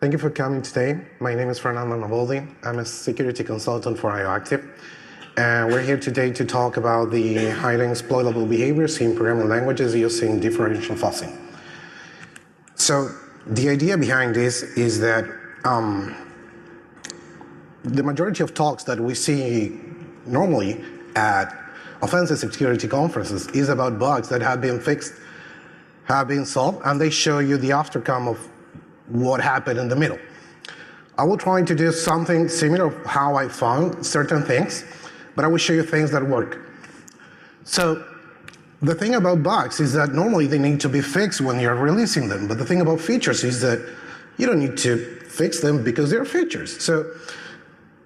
Thank you for coming today. My name is Fernando Arnaboldi. I'm a security consultant for IOActive. And we're here today to talk about the highly exploitable behaviors in programming languages using differential fuzzing. So the idea behind this is that the majority of talks that we see normally at offensive security conferences is about bugs that have been fixed, have been solved, and they show you the outcome of what happened in the middle. I will try to do something similar of how I found certain things, but I will show you things that work. So the thing about bugs is that normally they need to be fixed when you're releasing them, but the thing about features is that you don't need to fix them because they're features. So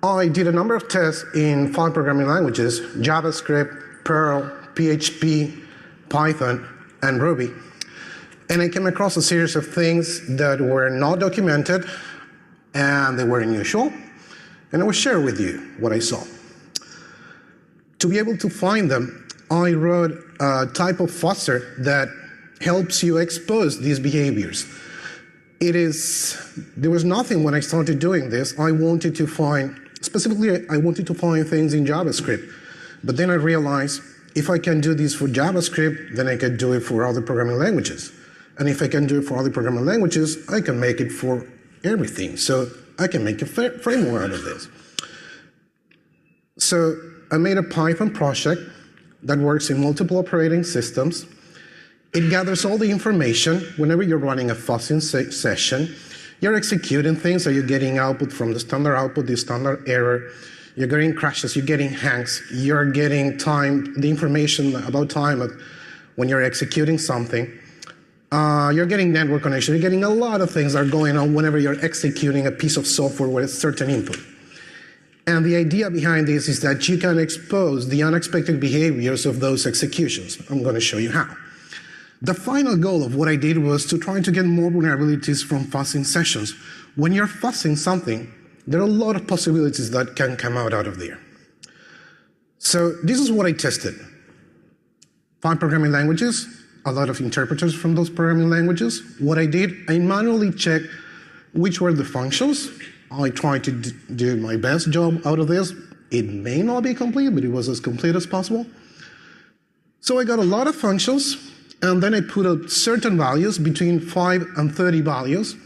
I did a number of tests in 5 programming languages: JavaScript, Perl, PHP, Python, and Ruby. And I came across a series of things that were not documented and they were unusual. And I will share with you what I saw. To be able to find them, I wrote a type of fuzzer that helps you expose these behaviors. There was nothing when I started doing this. I wanted to find, specifically, I wanted to find things in JavaScript. But then I realized if I can do this for JavaScript, then I can do it for other programming languages. And if I can do it for other programming languages, I can make it for everything. So I can make a framework out of this. So I made a Python project that works in multiple operating systems. It gathers all the information. Whenever you're running a fuzzing session, you're executing things, so you're getting output from the standard output, the standard error. You're getting crashes, you're getting hangs, you're getting time, the information about time when you're executing something. You're getting network connection, you're getting a lot of things that are going on whenever you're executing a piece of software with a certain input. And the idea behind this is that you can expose the unexpected behaviors of those executions. I'm going to show you how. The final goal of what I did was to try to get more vulnerabilities from fuzzing sessions. When you're fuzzing something, there are a lot of possibilities that can come out of there. So this is what I tested. 5 programming languages, a lot of interpreters from those programming languages. What I did, I manually checked which were the functions. I tried to do my best job out of this. It may not be complete, but it was as complete as possible. So I got a lot of functions, and then I put up certain values between 5 and 30 values.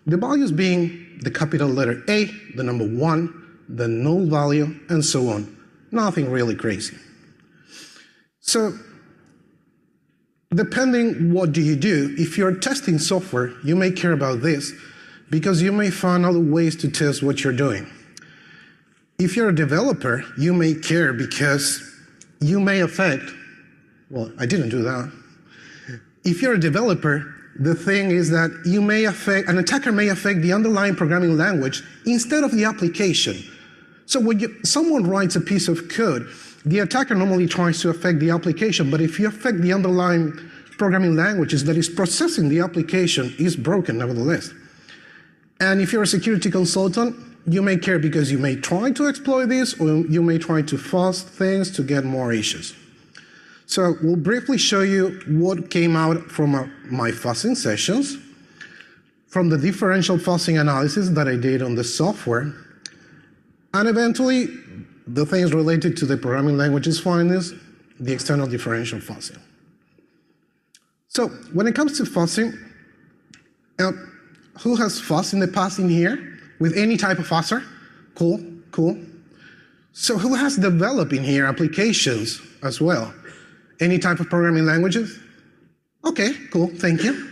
The values being the capital letter A, the number 1, the null value, and so on. Nothing really crazy. So depending what do you do, if you're testing software, you may care about this because you may find other ways to test what you're doing. If you're a developer, you may care because you may affect, well, I didn't do that. If you're a developer, the thing is that you may affect, an attacker may affect the underlying programming language instead of the application. So when someone writes a piece of code, the attacker normally tries to affect the application, but if you affect the underlying programming languages that is processing the application, is broken nevertheless. And if you're a security consultant, you may care because you may try to exploit this, or you may try to fuzz things to get more issues. So we'll briefly show you what came out from my fuzzing sessions, from the differential fuzzing analysis that I did on the software, and eventually the things related to the programming languages findings, the external differential fuzzing. So when it comes to fuzzing, who has fuzzed in the past in here with any type of fuzzer? Cool, cool. So who has developed in here applications as well? Any type of programming languages? Okay, cool, thank you.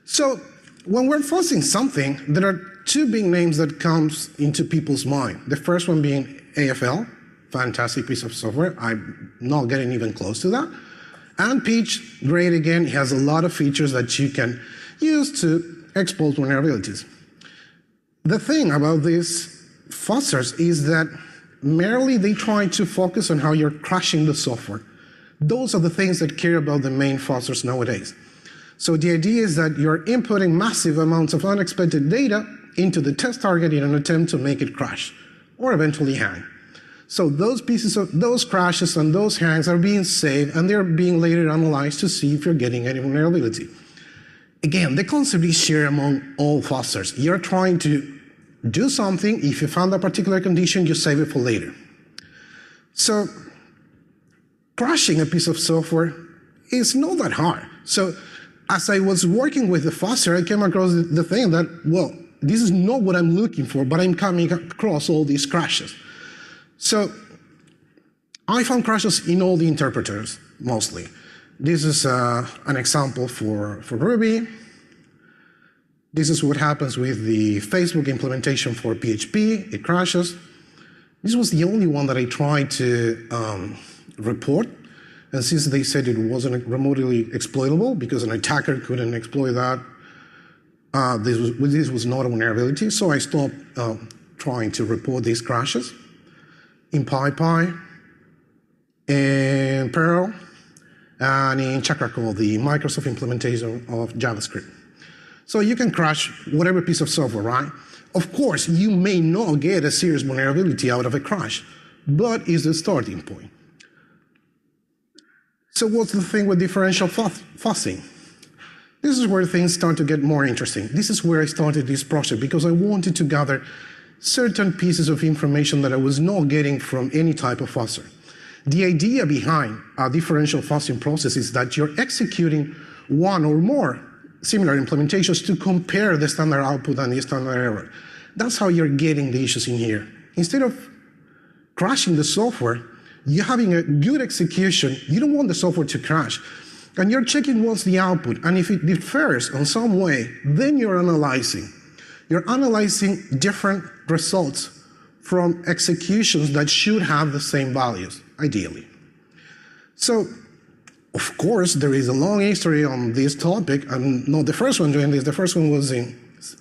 So when we're fuzzing something, there are 2 big names that comes into people's mind. The first one being AFL, fantastic piece of software. I'm not getting even close to that. And Peach, great again, it has a lot of features that you can use to exploit vulnerabilities. The thing about these fuzzers is that merely they try to focus on how you're crashing the software. Those are the things that care about the main fuzzers nowadays. So the idea is that you're inputting massive amounts of unexpected data into the test target in an attempt to make it crash or eventually hang. So those pieces of those crashes and those hangs are being saved and they're being later analyzed to see if you're getting any vulnerability. again, the concept is shared among all fuzzers. You're trying to do something. If you found a particular condition, you save it for later. So crashing a piece of software is not that hard. So as I was working with the fuzzer, I came across the thing that, well, this is not what I'm looking for, but I'm coming across all these crashes. So I found crashes in all the interpreters, mostly. This is an example for Ruby. This is what happens with the Facebook implementation for PHP. It crashes. This was the only one that I tried to report. And since they said it wasn't remotely exploitable because an attacker couldn't exploit that, this was not a vulnerability. So I stopped trying to report these crashes in PyPy, in Perl, and in JRuby, the Microsoft implementation of JavaScript. So you can crash whatever piece of software, right? Of course, you may not get a serious vulnerability out of a crash, but it's the starting point. So what's the thing with differential fuzzing? This is where things start to get more interesting. This is where I started this project because I wanted to gather certain pieces of information that I was not getting from any type of fuzzer. The idea behind a differential fuzzing process is that you're executing one or more similar implementations to compare the standard output and the standard error. That's how you're getting the issues in here. Instead of crashing the software, you're having a good execution. You don't want the software to crash. And you're checking what's the output. And if it differs in some way, then you're analyzing. You're analyzing different results from executions that should have the same values, ideally. So, of course, there is a long history on this topic. I'm not the first one doing this. The first one was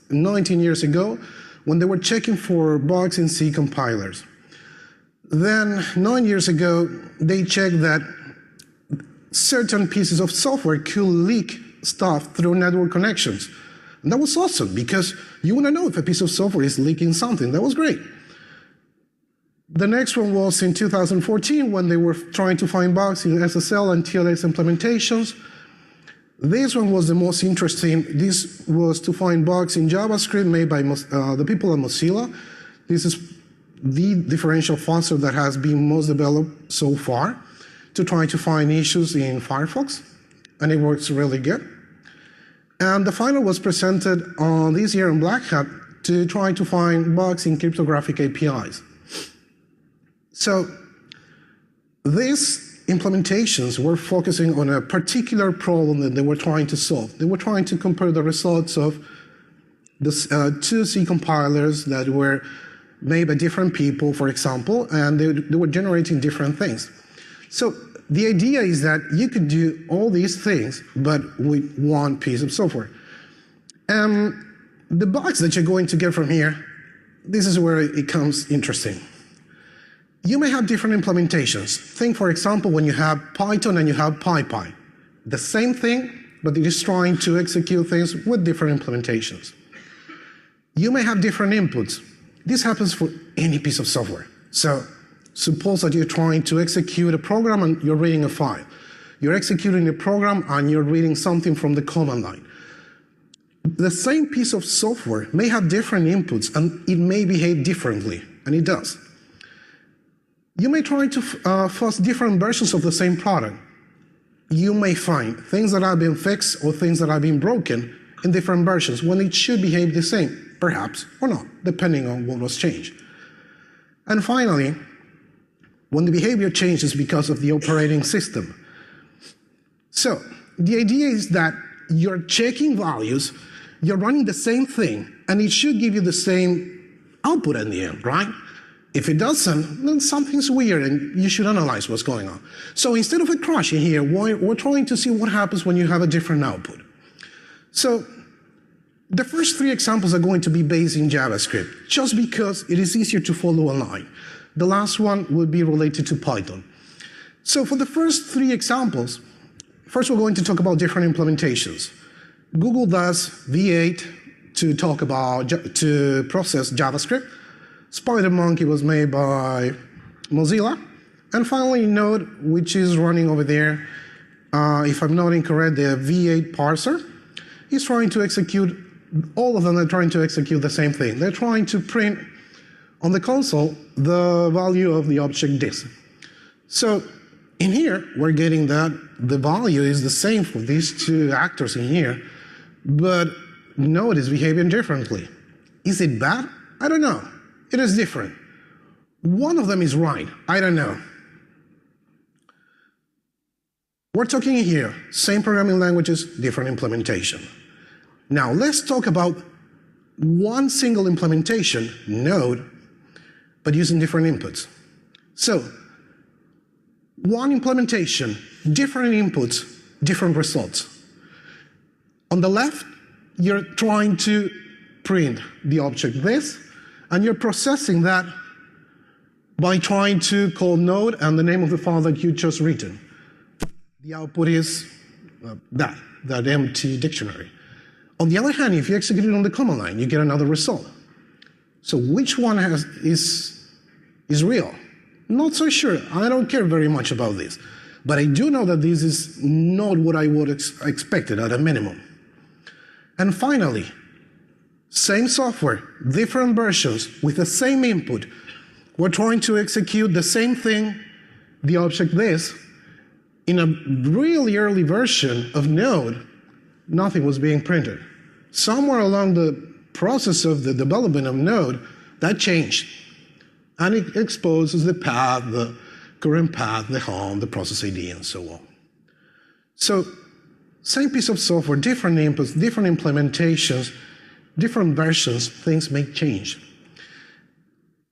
19 years ago when they were checking for bugs in C compilers. Then, 9 years ago, they checked that certain pieces of software could leak stuff through network connections. And that was awesome because you want to know if a piece of software is leaking something. That was great. The next one was in 2014 when they were trying to find bugs in SSL and TLS implementations. This one was the most interesting. This was to find bugs in JavaScript made by the people at Mozilla. This is the differential fuzzer that has been most developed so far to try to find issues in Firefox, and it works really good. And the final was presented this year in Black Hat to try to find bugs in cryptographic APIs. So these implementations were focusing on a particular problem that they were trying to solve. They were trying to compare the results of the two C compilers that were made by different people, for example, and they were generating different things. So the idea is that you could do all these things, but with one piece of software. The bugs that you're going to get from here, this is where it becomes interesting. You may have different implementations. Think, for example, when you have Python and you have PyPy. The same thing, but it is trying to execute things with different implementations. You may have different inputs. This happens for any piece of software. So suppose that you're trying to execute a program and you're reading a file. You're executing a program and you're reading something from the command line. The same piece of software may have different inputs and it may behave differently, and it does. You may try to fuzz different versions of the same product. You may find things that have been fixed or things that have been broken in different versions when it should behave the same, perhaps, or not, depending on what was changed. And finally, when the behavior changes because of the operating system. So the idea is that you're checking values, you're running the same thing, and it should give you the same output in the end, right? If it doesn't, then something's weird and you should analyze what's going on. So instead of a crash in here, we're trying to see what happens when you have a different output. So the first three examples are going to be based in JavaScript, just because it is easier to follow a line. The last one will be related to Python. So for the first three examples, first we're going to talk about different implementations. Google does V8 to process JavaScript. SpiderMonkey was made by Mozilla. And finally, Node, which is running over there, if I'm not incorrect, the V8 parser. is trying to execute, all of them are trying to execute the same thing. They're trying to print on the console the value of the object this. So in here, we're getting that the value is the same for these two actors in here, but Node is behaving differently. Is it bad? I don't know. It is different. One of them is right. I don't know. We're talking here, same programming languages, different implementation. Now let's talk about one single implementation, Node, but using different inputs. So, one implementation, different inputs, different results. On the left, you're trying to print the object this, and you're processing that by trying to call Node and the name of the file that you just written. The output is that empty dictionary. On the other hand, if you execute it on the command line, you get another result. So which one is real? Not so sure. I don't care very much about this. But I do know that this is not what I would expected at a minimum. And finally, same software, different versions with the same input. We're trying to execute the same thing, the object this. In a really early version of Node, nothing was being printed. Somewhere along the process of the development of Node, that changed. And it exposes the path, the current path, the home, the process ID, and so on. So, same piece of software, different inputs, different implementations, different versions, things may change.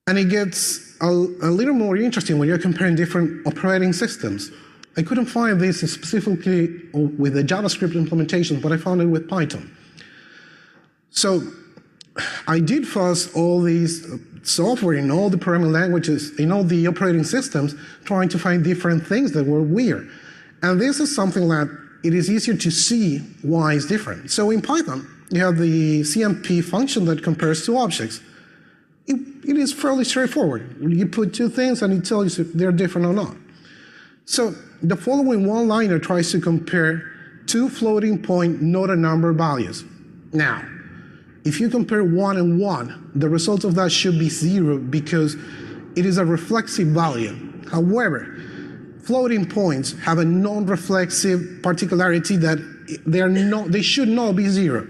And it gets a little more interesting when you're comparing different operating systems. I couldn't find this specifically with the JavaScript implementation, but I found it with Python. So I did fuzz all these software in all the programming languages, in all the operating systems, trying to find different things that were weird. And this is something that it is easier to see why it's different. So in Python, you have the CMP function that compares two objects. It is fairly straightforward. You put two things and it tells you if they're different or not. So the following one-liner tries to compare two floating point not a number values. Now, if you compare 1 and 1, the result of that should be 0 because it is a reflexive value. However, floating points have a non-reflexive particularity that they should not be 0.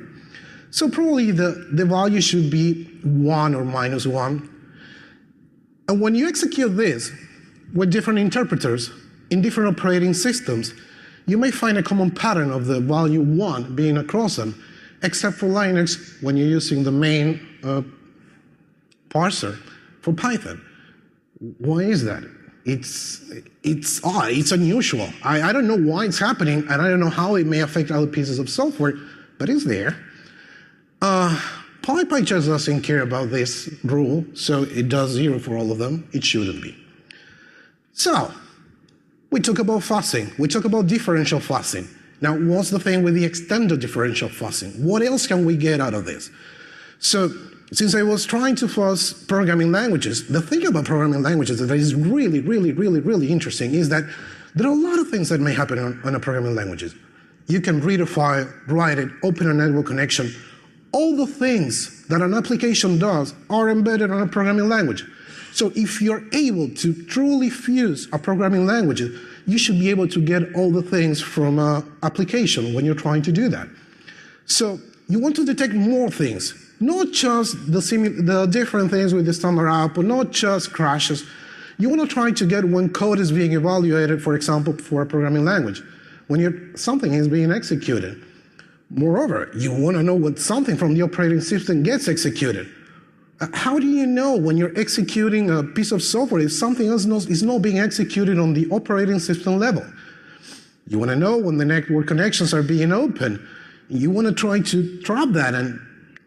So probably the value should be 1 or minus 1. And when you execute this with different interpreters in different operating systems, you may find a common pattern of the value 1 being across them, except for Linux when you're using the main parser for Python. Why is that? It's odd, it's unusual. I don't know why it's happening, and I don't know how it may affect other pieces of software, but it's there. PyPy just doesn't care about this rule, so it does 0 for all of them. It shouldn't be. So, we talk about fuzzing. We talk about differential fuzzing. Now, what's the thing with the extended differential fuzzing? What else can we get out of this? So, since I was trying to fuzz programming languages, the thing about programming languages that is really, really, really, really interesting is that there are a lot of things that may happen on a programming languages. You can read a file, write it, open a network connection. All the things that an application does are embedded on a programming language. So if you're able to truly fuse a programming language, you should be able to get all the things from an application when you're trying to do that. So you want to detect more things, not just the different things with the standard output, not just crashes. You want to try to get when code is being evaluated, for example, for a programming language, when something is being executed. Moreover, you want to know when something from the operating system gets executed. How do you know when you're executing a piece of software if something else is not being executed on the operating system level? You want to know when the network connections are being opened. You want to try to trap that and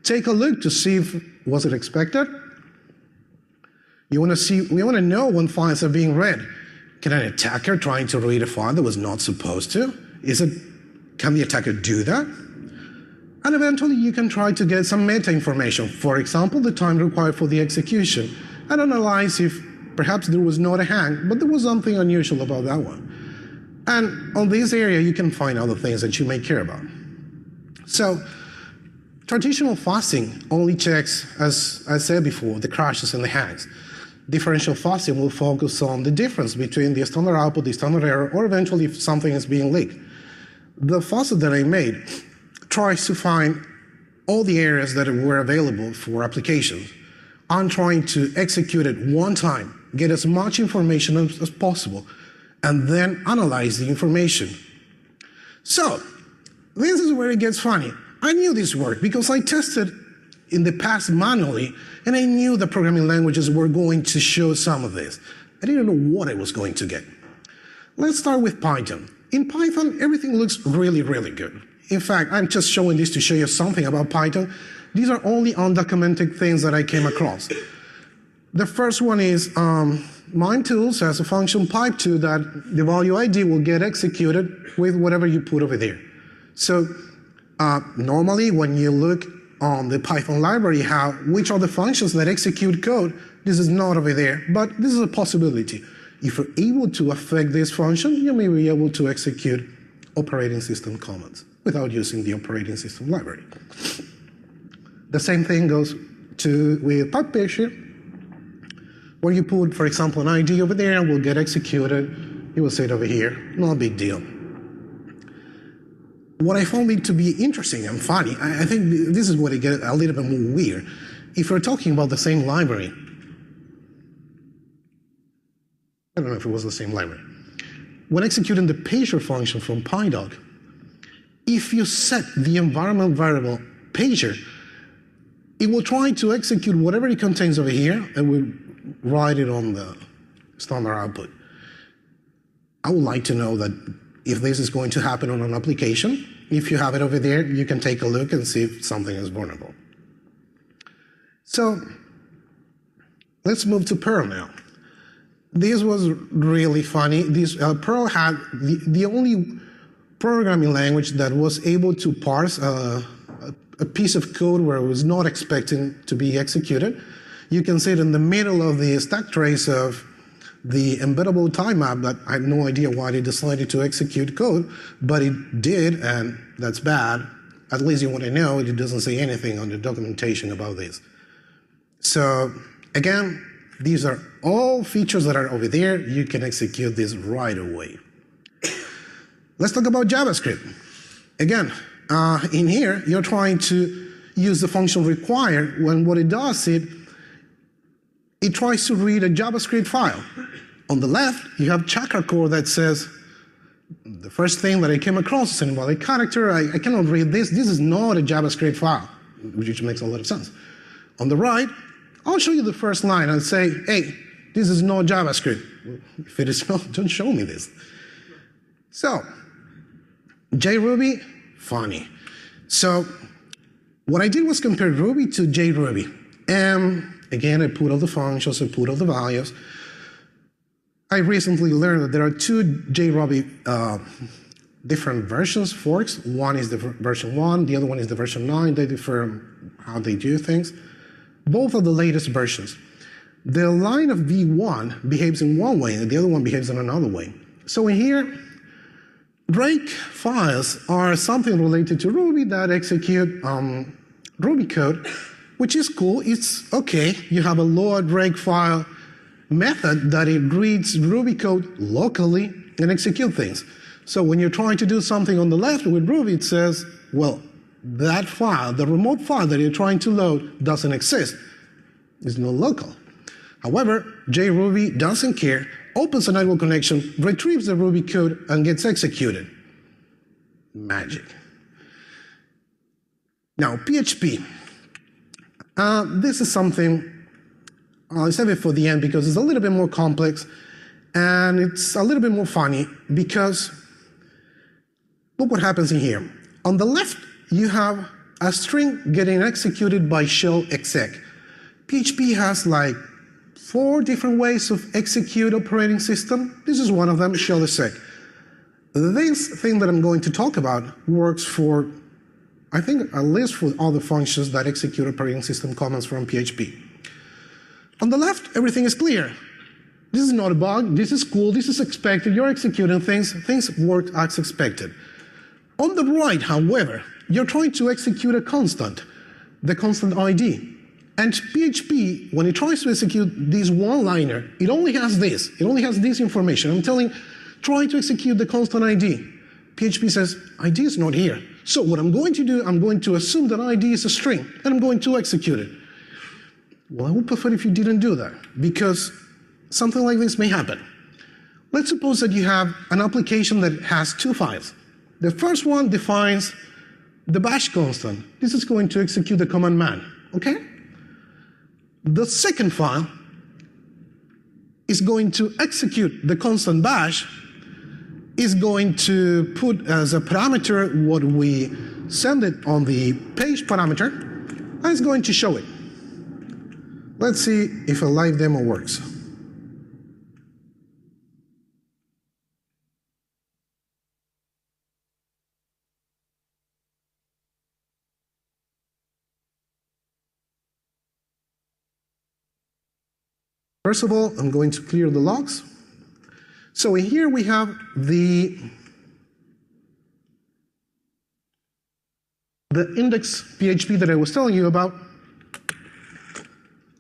take a look to see if was it expected. We want to know when files are being read. Can an attacker trying to read a file that was not supposed to? Can the attacker do that? And eventually you can try to get some meta information, for example, the time required for the execution, and analyze if perhaps there was not a hang, but there was something unusual about that one. And on this area, you can find other things that you may care about. So traditional fuzzing only checks, as I said before, the crashes and the hangs. Differential fuzzing will focus on the difference between the standard output, the standard error, or eventually if something is being leaked. The fuzzer that I made tries to find all the areas that were available for applications. I'm trying to execute it one time, get as much information as possible, and then analyze the information. So, this is where it gets funny. I knew this worked because I tested in the past manually, and I knew the programming languages were going to show some of this. I didn't know what I was going to get. Let's start with Python. In Python, everything looks really, really good. In fact, I'm just showing this to show you something about Python. These are only undocumented things that I came across. The first one is MIME_tools has a function pipe2 that the value ID will get executed with whatever you put over there. So normally when you look on the Python library which are the functions that execute code, this is not over there, but this is a possibility. If you're able to affect this function, you may be able to execute operating system commands without using the operating system library. The same thing goes with pipe picture, where you put, for example, an ID over there and will get executed. You will see it over here, not a big deal. What I found it to be interesting and funny, I think this is what it gets a little bit more weird. If you're talking about the same library, I don't know if it was the same library. When executing the pager function from PyDoc, if you set the environment variable pager, it will try to execute whatever it contains over here and will write it on the standard output. I would like to know that if this is going to happen on an application, if you have it over there, you can take a look and see if something is vulnerable. So let's move to Perl now. This was really funny. Perl had the only programming language that was able to parse a piece of code where it was not expecting to be executed. You can see it in the middle of the stack trace of the embeddable time map that I had no idea why they decided to execute code, but it did, and that's bad. At least you want to know it doesn't say anything on the documentation about this. So again, these are all features that are over there. You can execute this right away. Let's talk about JavaScript. Again, in here, you're trying to use the function require when what it does it tries to read a JavaScript file. On the left, you have checker code that says, the first thing that I came across is an invalid character. I cannot read this. This is not a JavaScript file, which makes a lot of sense. On the right, I'll show you the first line and say, hey, this is not JavaScript. If it is not, don't show me this. So, JRuby, funny. So, what I did was compare Ruby to JRuby. And again, I put all the functions, I put all the values. I recently learned that there are two JRuby different versions, forks. One is the version 1, the other one is the version 9. They differ in how they do things. Both are the latest versions. The line of V1 behaves in one way, and the other one behaves in another way. So in here, break files are something related to Ruby that execute Ruby code, which is cool. It's okay. You have a load break file method that it reads Ruby code locally and execute things. So when you're trying to do something on the left with Ruby, it says, well, that file, the remote file that you're trying to load doesn't exist. It's not local. However, JRuby doesn't care, opens a network connection, retrieves the Ruby code, and gets executed. Magic. Now, PHP. This is something, I'll save it for the end because it's a little bit more complex and it's a little bit more funny because look what happens in here. On the left, you have a string getting executed by shell exec. PHP has like 4 different ways of execute operating system. This is one of them, shell exec. This thing that I'm going to talk about works for, I think, at least for all the functions that execute operating system commands from PHP. On the left, everything is clear. This is not a bug. This is cool. This is expected. You're executing things. Things work as expected. On the right, however, you're trying to execute a constant, the constant ID. And PHP, when it tries to execute this one-liner, it only has this. It only has this information. I'm telling, try to execute the constant ID. PHP says, ID is not here. So what I'm going to do, I'm going to assume that ID is a string, and I'm going to execute it. Well, I would prefer if you didn't do that, because something like this may happen. Let's suppose that you have an application that has two files. The first one defines the bash constant. This is going to execute the command man, okay? The second file is going to execute the constant bash, is going to put as a parameter what we send it on the page parameter, and it's going to show it. Let's see if a live demo works. First of all, I'm going to clear the logs. So here we have the index PHP that I was telling you about.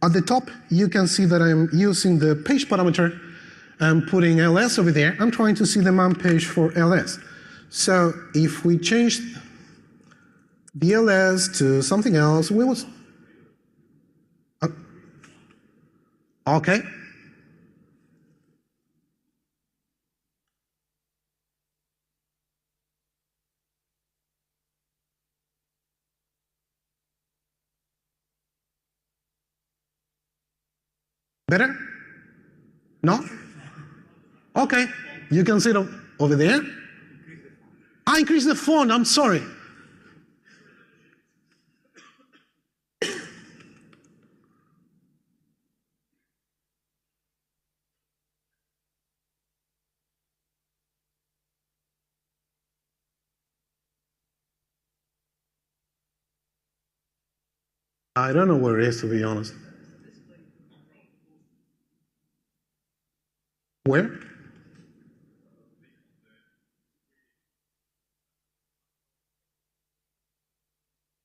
At the top, you can see that I'm using the page parameter. I'm putting ls over there. I'm trying to see the man page for ls. So if we change the ls to something else, we will... Okay. Better? No? Okay. You can see it over there. I increased the font, I'm sorry. I don't know where it is, to be honest. Where?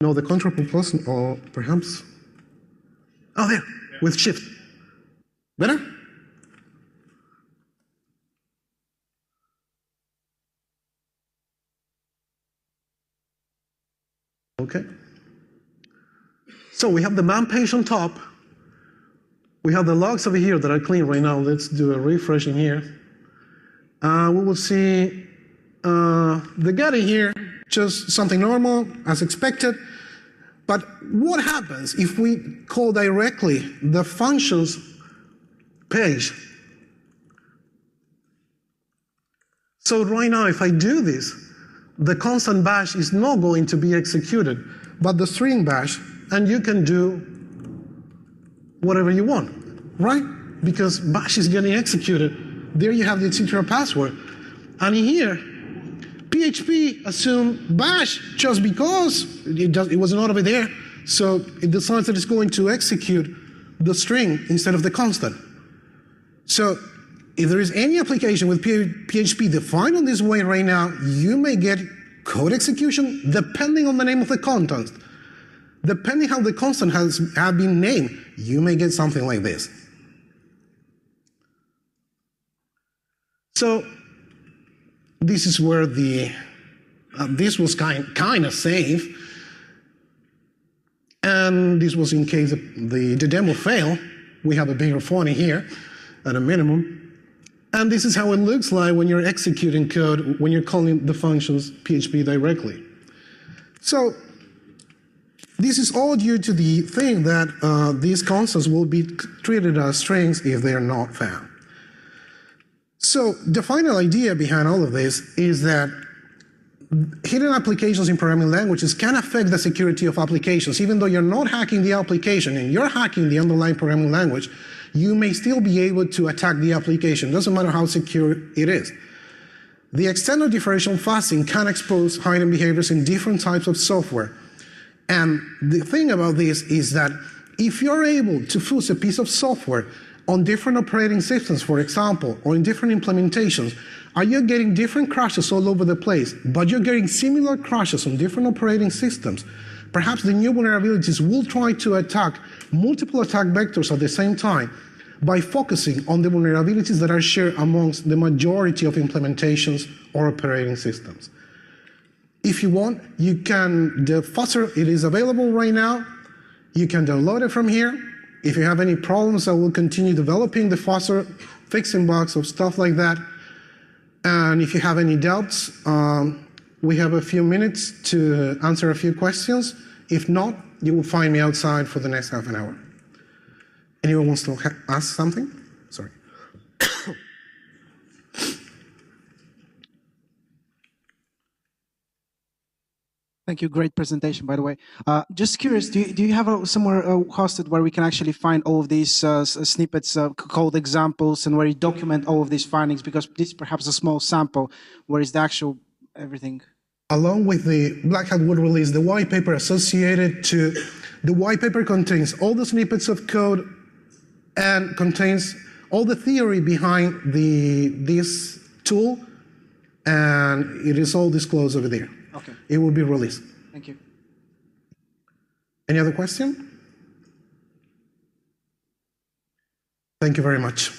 No, the control plus, or perhaps. Oh, there, with shift. Better? Okay. So we have the man page on top. We have the logs over here that are clean right now. Let's do a refresh in here. We will see the getting here, just something normal, as expected. But what happens if we call directly the functions page? So right now, if I do this, the constant bash is not going to be executed, but the string bash, and you can do whatever you want, right? Because bash is getting executed. There you have the etc password. And here, PHP assumed bash just because it was not over there. So it decides that it's going to execute the string instead of the constant. So if there is any application with PHP defined in this way right now, you may get code execution depending on the name of the content. Depending how the constant has been named, you may get something like this. So this is where this was kind of safe. And this was in case the demo failed. We have a bigger font in here at a minimum. And this is how it looks like when you're executing code, when you're calling the functions PHP directly. So this is all due to the thing that these constants will be treated as strings if they are not found. So the final idea behind all of this is that hidden applications in programming languages can affect the security of applications. Even though you're not hacking the application and you're hacking the underlying programming language, you may still be able to attack the application. Doesn't matter how secure it is. The extent of differential fuzzing can expose hidden behaviors in different types of software. And the thing about this is that if you're able to fuzz a piece of software on different operating systems, for example, or in different implementations, are you getting different crashes all over the place, but you're getting similar crashes on different operating systems? Perhaps the new vulnerabilities will try to attack multiple attack vectors at the same time by focusing on the vulnerabilities that are shared amongst the majority of implementations or operating systems. If you want, you can, the fuzzer, it is available right now. You can download it from here. If you have any problems, I will continue developing the fuzzer, fixing bugs or stuff like that. And if you have any doubts, we have a few minutes to answer a few questions. If not, you will find me outside for the next half an hour. Anyone wants to ask something? Sorry. Thank you. Great presentation, by the way. Just curious, do you have somewhere hosted where we can actually find all of these snippets, code examples, and where you document all of these findings? Because this is perhaps a small sample. Where is the actual everything? Along with the Black Hat Wood release, the white paper associated to the white paper contains all the snippets of code and contains all the theory behind this tool, and it is all disclosed over there. Okay. It will be released. Thank you. Any other question? Thank you very much.